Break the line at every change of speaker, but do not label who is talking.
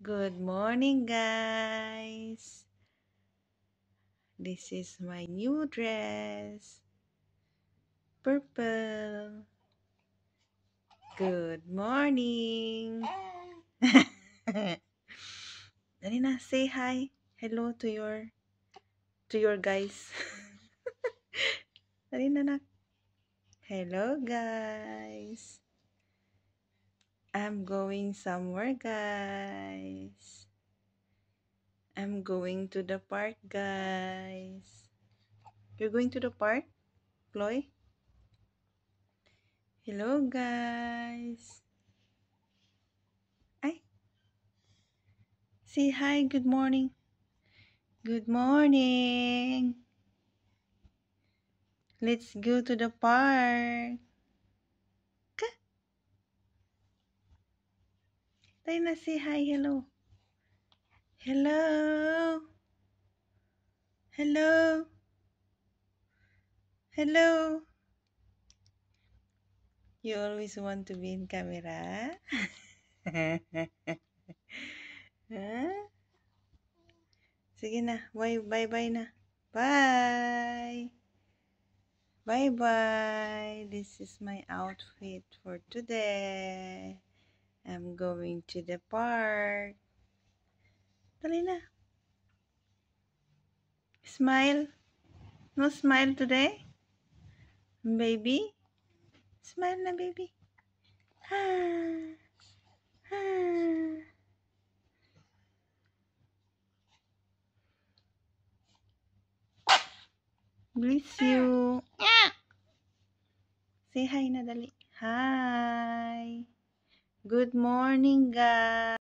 Good morning, guys. This is my new dress. Purple. Good morning. Dali na, say hi. Hello to your guys. Dali na, nak. Hello, guys. I'm going somewhere, guys. I'm going to the park, guys. You're going to the park, Chloe? Hello, guys. Ay, say hi. Good morning. Good morning. Let's go to the park. Tayo na, say hi. Hello. Hello. Hello. Hello. You always want to be in camera? Huh? Sige na. Bye na. Bye. Bye. This is my outfit for today. I'm going to the park. Dali na. Smile. No smile today? Baby? Smile na, baby. Ah. Ah. Bless you. Say hi na dali. Hi. Good morning, guys.